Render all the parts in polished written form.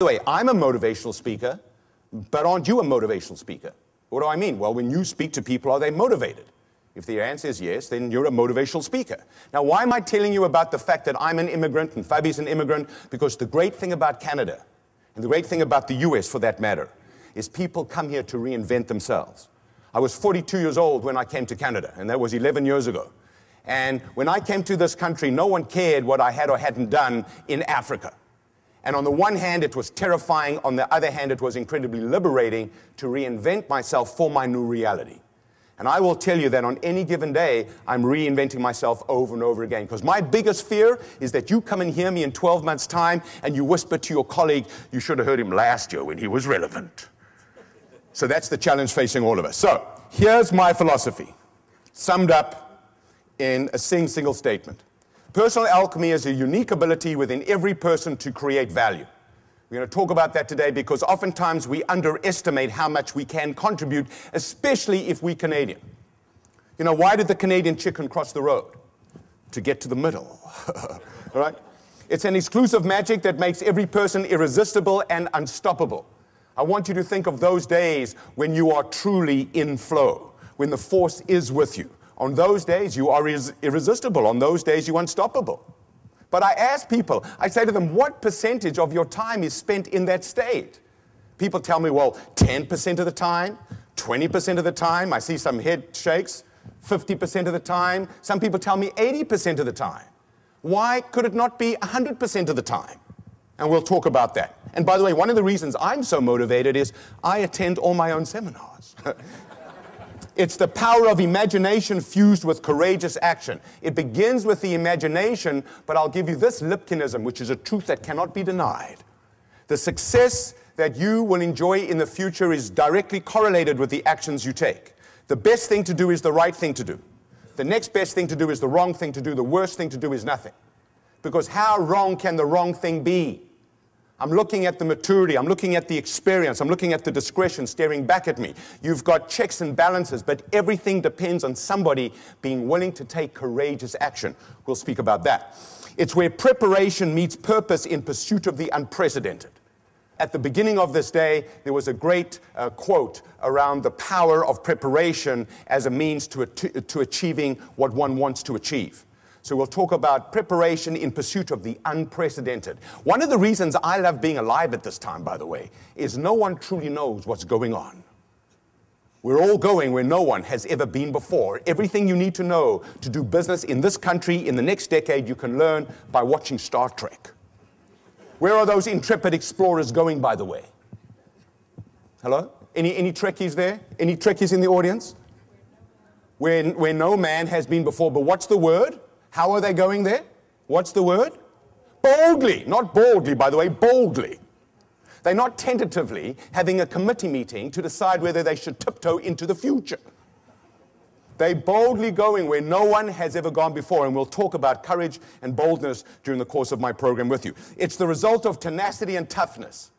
the way, I'm a motivational speaker, but aren't you a motivational speaker? What do I mean? Well, when you speak to people, are they motivated? If the answer is yes, then you're a motivational speaker. Now, why am I telling you about the fact that I'm an immigrant and Fabi's an immigrant? Because the great thing about Canada, and the great thing about the US for that matter, is people come here to reinvent themselves. I was 42 years old when I came to Canada, and that was 11 years ago. And when I came to this country, no one cared what I had or hadn't done in Africa. And on the one hand, it was terrifying. On the other hand, it was incredibly liberating to reinvent myself for my new reality. And I will tell you that on any given day, I'm reinventing myself over and over again. Because my biggest fear is that you come and hear me in 12 months' time and you whisper to your colleague, you should have heard him last year when he was relevant. So that's the challenge facing all of us. So here's my philosophy, summed up in a single statement. Personal alchemy is a unique ability within every person to create value. We're going to talk about that today because oftentimes we underestimate how much we can contribute, especially if we're Canadian. You know, why did the Canadian chicken cross the road? To get to the middle. All right? It's an exclusive magic that makes every person irresistible and unstoppable. I want you to think of those days when you are truly in flow, when the force is with you. On those days, you are irresistible. On those days, you're unstoppable. But I ask people, I say to them, what percentage of your time is spent in that state? People tell me, well, 10% of the time, 20% of the time. I see some head shakes, 50% of the time. Some people tell me 80% of the time. Why could it not be 100% of the time? And we'll talk about that. And by the way, one of the reasons I'm so motivated is I attend all my own seminars. It's the power of imagination fused with courageous action. It begins with the imagination, but I'll give you this Lipkinism, which is a truth that cannot be denied. The success that you will enjoy in the future is directly correlated with the actions you take. The best thing to do is the right thing to do. The next best thing to do is the wrong thing to do. The worst thing to do is nothing. Because how wrong can the wrong thing be? I'm looking at the maturity, I'm looking at the experience, I'm looking at the discretion staring back at me. You've got checks and balances, but everything depends on somebody being willing to take courageous action. We'll speak about that. It's where preparation meets purpose in pursuit of the unprecedented. At the beginning of this day, there was a great quote around the power of preparation as a means to achieving what one wants to achieve. So we'll talk about preparation in pursuit of the unprecedented. One of the reasons I love being alive at this time, by the way, is no one truly knows what's going on. We're all going where no one has ever been before. Everything you need to know to do business in this country in the next decade, you can learn by watching Star Trek. Where are those intrepid explorers going, by the way? Hello? Any Trekkies there? Any Trekkies in the audience? Where no man has been before, but what's the word? How are they going there? What's the word? Boldly. Not baldly, by the way, boldly. They're not tentatively having a committee meeting to decide whether they should tiptoe into the future. They're boldly going where no one has ever gone before, and we'll talk about courage and boldness during the course of my program with you. It's the result of tenacity and toughness.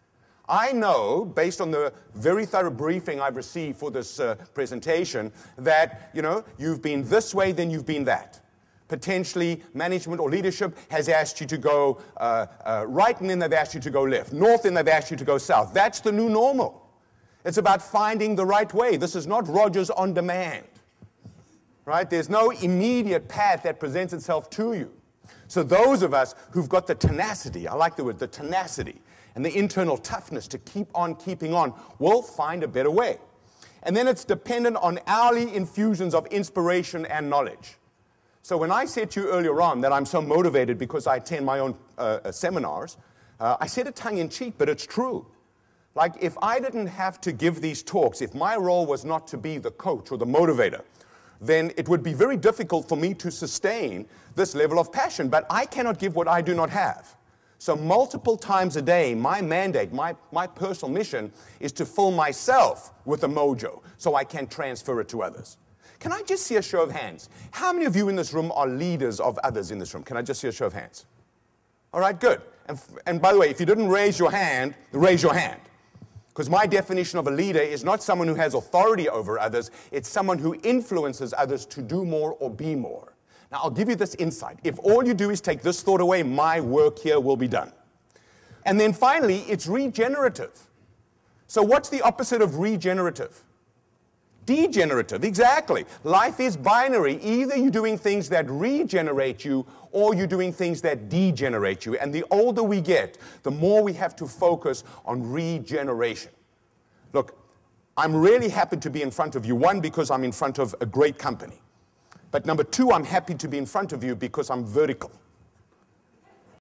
I know, based on the very thorough briefing I've received for this presentation, that, you know, you've been this way, then you've been that. Potentially, management or leadership has asked you to go right, and then they've asked you to go left. North, and they've asked you to go south. That's the new normal. It's about finding the right way. This is not Rogers on demand. Right? There's no immediate path that presents itself to you. So those of us who've got the tenacity, I like the word, the tenacity, and the internal toughness to keep on keeping on, will find a better way. And then it's dependent on hourly infusions of inspiration and knowledge. So when I said to you earlier on that I'm so motivated because I attend my own seminars, I said it tongue-in-cheek, but it's true. Like, if I didn't have to give these talks, if my role was not to be the coach or the motivator, then it would be very difficult for me to sustain this level of passion. But I cannot give what I do not have. So multiple times a day, my mandate, my personal mission is to fill myself with a mojo so I can transfer it to others. Can I just see a show of hands? How many of you in this room are leaders of others in this room? Can I just see a show of hands? All right, good. And by the way, if you didn't raise your hand, raise your hand. Because my definition of a leader is not someone who has authority over others. It's someone who influences others to do more or be more. Now, I'll give you this insight. If all you do is take this thought away, my work here will be done. And then finally, it's regenerative. So what's the opposite of regenerative? Degenerative, exactly. Life is binary. Either you're doing things that regenerate you or you're doing things that degenerate you. And the older we get, the more we have to focus on regeneration. Look, I'm really happy to be in front of you. One, because I'm in front of a great company. But number two, I'm happy to be in front of you because I'm vertical.